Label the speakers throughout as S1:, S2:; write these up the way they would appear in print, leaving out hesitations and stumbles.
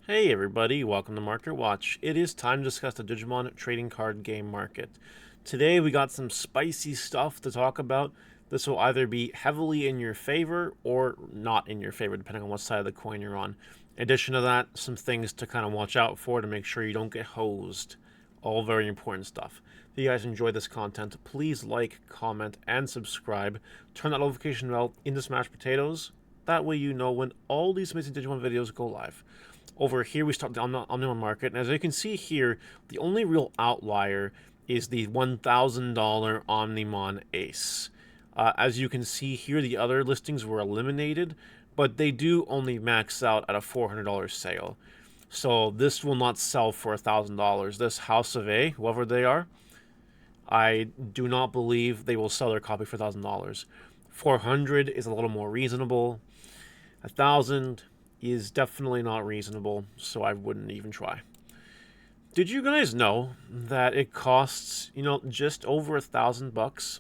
S1: Hey everybody, welcome to Market Watch. It is time to discuss the Digimon trading card game market. Today we got some spicy stuff to talk about. This will either be heavily in your favor or not in your favor, depending on what side of the coin you're on. In addition to that, some things to kind of watch out for to make sure you don't get hosed. All very important stuff. If you guys enjoy this content, please like, comment, and subscribe. Turn that notification bell into smashed potatoes. That way you know when all these amazing Digimon videos go live. Over here, we start the Omnimon market, and as you can see here, the only real outlier is the $1,000 Omnimon Ace. As you can see here, the other listings were eliminated, but they do only max out at a $400 sale. So this will not sell for $1,000. This House of A, whoever they are, I do not believe they will sell their copy for $1,000. 400 is a little more reasonable. 1,000 is definitely not reasonable, so I wouldn't even try. Did you guys know that it costs, just over $1,000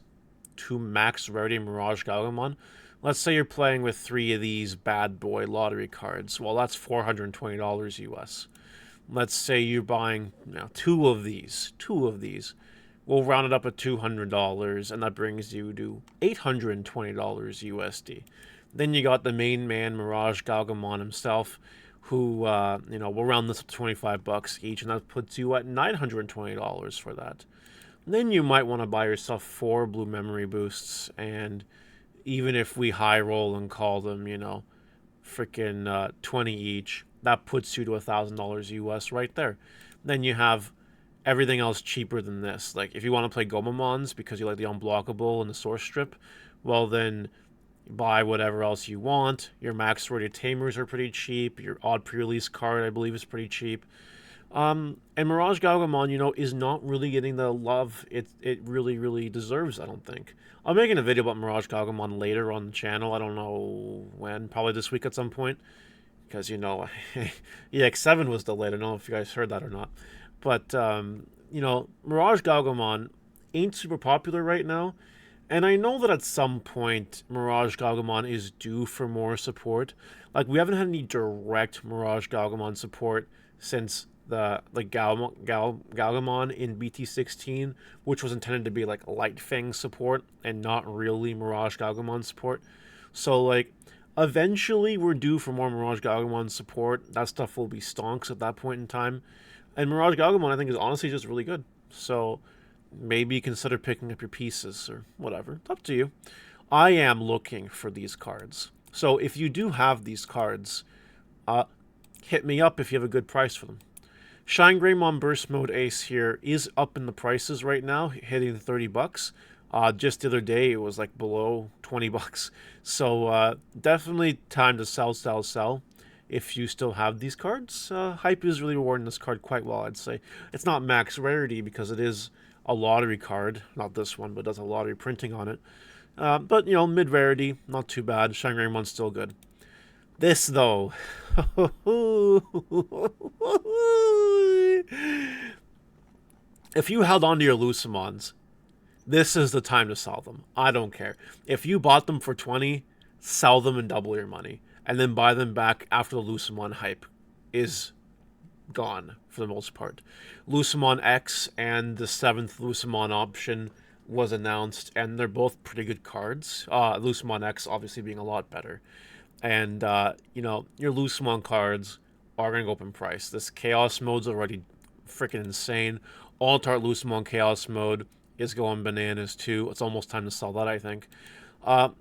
S1: to max rarity Mirage Galgamon? Let's say you're playing with 3 of these bad boy lottery cards. Well, that's $420 US. Let's say you're buying 2 of these. We'll round it up at $200, and that brings you to $820 USD. Then you got the main man, Mirage Galgamon himself, who, we'll round this up to $25 each, and that puts you at $920 for that. Then you might want to buy yourself 4 blue memory boosts, and even if we high roll and call them, freaking 20 each, that puts you to $1,000 US right there. Then you have everything else cheaper than this. Like, if you want to play Gomamons because you like the unblockable and the source strip, well then buy whatever else you want. Your max rated tamers are pretty cheap. Your odd pre-release card, I believe, is pretty cheap. And Mirage Galgamon, is not really getting the love it really deserves, I don't think. I'm making a video about Mirage Galgamon later on the channel. I don't know when, probably this week at some point. Because, EX7 was delayed. I don't know if you guys heard that or not. But, Mirage Galgamon ain't super popular right now. And I know that at some point, Mirage Galgamon is due for more support. Like, we haven't had any direct Mirage Galgamon support since the Galgamon in BT16, which was intended to be, like, Light Fang support and not really Mirage Galgamon support. So, like, eventually we're due for more Mirage Galgamon support. That stuff will be stonks at that point in time. And Mirage Galgamon, I think, is honestly just really good. So maybe consider picking up your pieces or whatever. It's up to you. I am looking for these cards. So if you do have these cards, hit me up if you have a good price for them. Shine Greymon Burst Mode Ace here is up in the prices right now, hitting the $30. Just the other day, it was like below $20. So definitely time to sell. If you still have these cards, Hype is really rewarding this card quite well, I'd say. It's not max rarity because it is a lottery card. Not this one, but it does a lottery printing on it. But, mid-rarity, not too bad. Shine Greymon's still good. This, though. If you held on to your Lucimons, this is the time to sell them. I don't care. If you bought them for 20, sell them and double your money. And then buy them back after the Lucimon hype is gone for the most part. Lucimon X and the 7th Lucimon option was announced, and they're both pretty good cards. Lucimon X obviously being a lot better. And, your Lucimon cards are going to go up in price. This Chaos mode's already freaking insane. Alt-Art Lucimon Chaos mode is going bananas too. It's almost time to sell that, I think.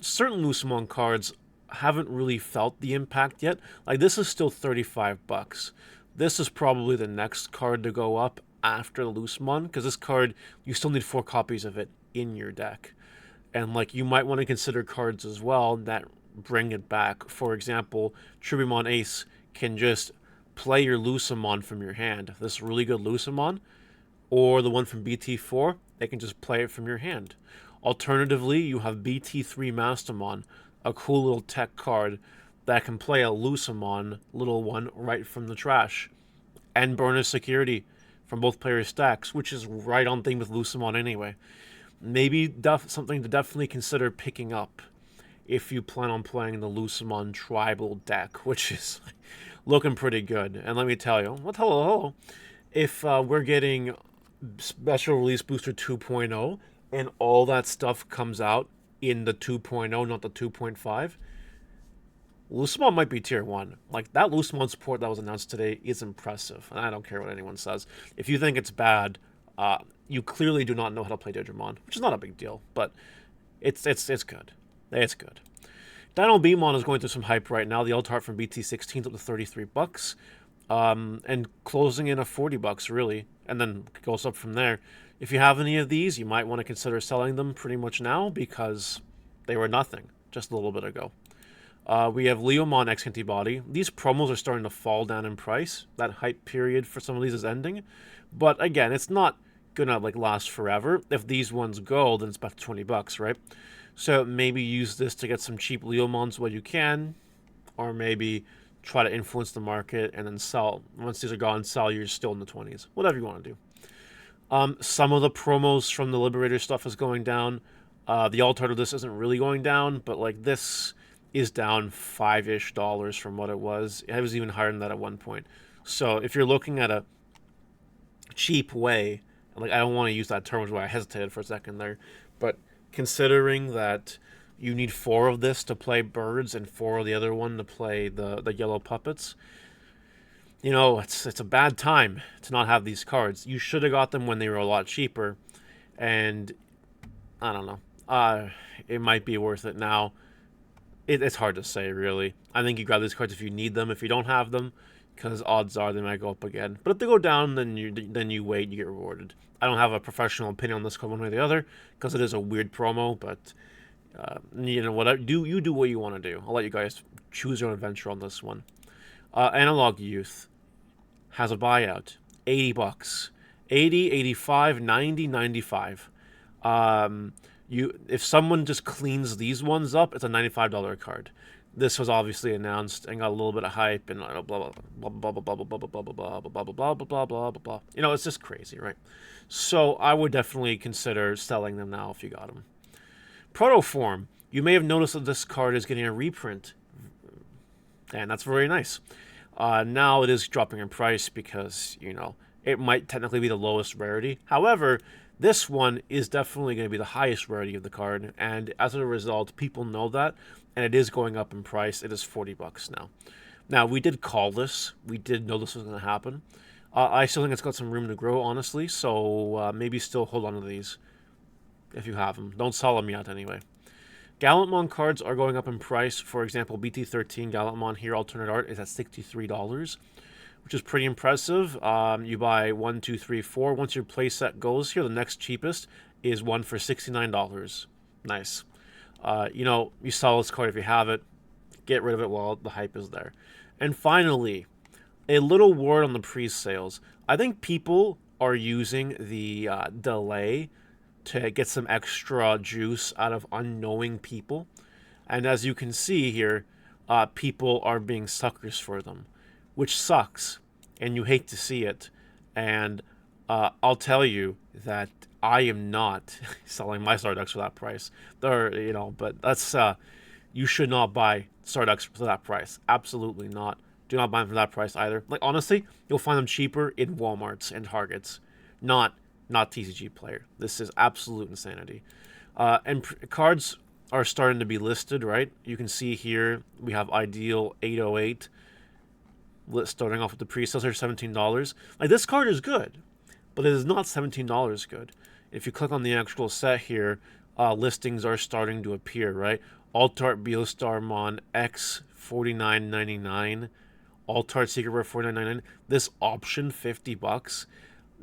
S1: Certain Lucimon cards haven't really felt the impact yet. Like, this is still $35. This is probably the next card to go up after the Lucimon, because this card, you still need 4 copies of it in your deck. And, like, you might want to consider cards as well that bring it back. For example, Tribumon Ace can just play your Lucimon from your hand. This really good Lucimon, or the one from BT4, they can just play it from your hand. Alternatively, you have BT3 Mastamon, a cool little tech card that can play a Lucimon little one right from the trash, and burn a security from both players' stacks, which is right on theme with Lucimon anyway. Maybe something to definitely consider picking up if you plan on playing the Lucemon Tribal deck, which is looking pretty good. And let me tell you, what hello, if we're getting Special Release Booster 2.0 and all that stuff comes out in the 2.0, not the 2.5, Lucemon might be tier 1. Like, that Lucemon support that was announced today is impressive, and I don't care what anyone says. If you think it's bad, you clearly do not know how to play Digimon, which is not a big deal, but it's good. It's good. Dino Beamon is going through some hype right now. The alt art from BT16 up to 33 bucks, and closing in at 40 bucks really, and then it goes up from there. If you have any of these, you might want to consider selling them pretty much now because they were nothing just a little bit ago. We have Leomon X Antibody. These promos are starting to fall down in price. That hype period for some of these is ending, but again, it's not gonna like last forever. If these ones go, then it's back to 20 bucks, right? So maybe use this to get some cheap Leomons while you can, or maybe try to influence the market and then sell. Once these are gone, sell. You're still in the 20s. Whatever you want to do. Some of the promos from the Liberator stuff is going down. The alt art of this isn't really going down, but like this is down $5-ish from what it was. It was even higher than that at one point. So if you're looking at a cheap way, like I don't want to use that term, which is why I hesitated for a second there, but considering that you need 4 of this to play birds and 4 of the other one to play the yellow puppets, you know, it's a bad time to not have these cards. You should have got them when they were a lot cheaper, and I don't know. It might be worth it now. It's hard to say, really. I think you grab these cards if you need them. If you don't have them, because odds are they might go up again. But if they go down, then you wait, you get rewarded. I don't have a professional opinion on this card one way or the other, because it is a weird promo, but you know what? You do what you want to do. I'll let you guys choose your own adventure on this one. Analog Youth has a buyout. 80 bucks. 80, 85, 90, 95. If someone just cleans these ones up, it's a $95 card. This was obviously announced and got a little bit of hype and blah blah blah blah blah blah blah blah blah blah blah blah blah blah blah blah blah blah. You know, it's just crazy, right? So I would definitely consider selling them now if you got them. Protoform. You may have noticed that this card is getting a reprint, and that's very nice. Now it is dropping in price because, you know, it might technically be the lowest rarity. However, this one is definitely going to be the highest rarity of the card, and as a result, people know that, and it is going up in price. It is 40 bucks now. Now, we did call this. We did know this was going to happen. I still think it's got some room to grow, honestly, so maybe still hold on to these if you have them. Don't sell them yet, anyway. Gallantmon cards are going up in price. For example, BT13 Gallantmon here, alternate art, is at $63, which is pretty impressive. You buy 1, 2, 3, 4. Once your playset goes here, the next cheapest is one for $69. Nice. You know, you sell this card if you have it. Get rid of it while the hype is there. And finally, a little word on the pre-sales. I think people are using the delay to get some extra juice out of unknowing people. And as you can see here, people are being suckers for them, which sucks, and you hate to see it. And I'll tell you that I am not selling my Starducks for that price. You know, but that's you should not buy Starducks for that price. Absolutely not. Do not buy them for that price either. Like, honestly, you'll find them cheaper in Walmarts and Targets, not TCG Player. This is absolute insanity. And cards are starting to be listed, right? You can see here we have Ideal 808. Starting off with the pre-sales are $17. Like, this card is good, but it is not $17 good. If you click on the actual set here, listings are starting to appear, right? Altart Beostarmon X $49.99, Altart Secret Rare $49.99. This option $50,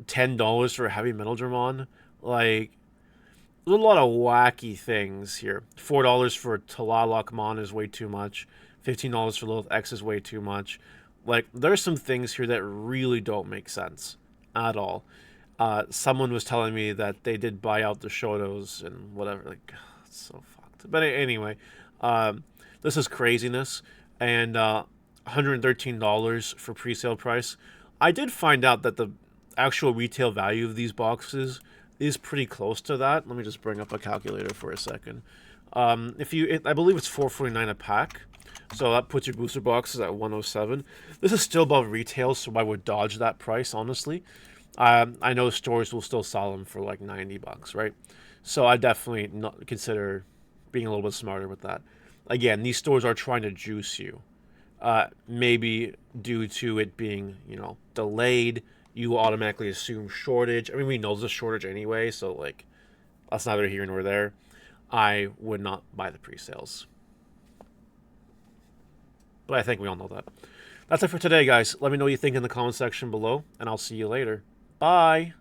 S1: $10 for a Heavy Metal Dramon. Like, there's a lot of wacky things here. $4 for Talalakmon is way too much. $15 for Lilith X is way too much. Like, there's some things here that really don't make sense at all. Someone was telling me that they did buy out the Shotos and whatever. Like, it's so fucked. But anyway, this is craziness. And $113 for pre-sale price. I did find out that the actual retail value of these boxes is pretty close to that. Let me just bring up a calculator for a second. I believe it's $4.49 a pack, so that puts your booster boxes at 107. This is still above retail, so I would dodge that price, honestly. I know stores will still sell them for like $90, right? So I definitely not consider being a little bit smarter with that. Again, these stores are trying to juice you. Maybe due to it being, delayed, you automatically assume shortage. I mean, we know there's a shortage anyway, so like that's neither here nor there. I would not buy the pre-sales. But I think we all know that. That's it for today, guys. Let me know what you think in the comment section below, and I'll see you later. Bye!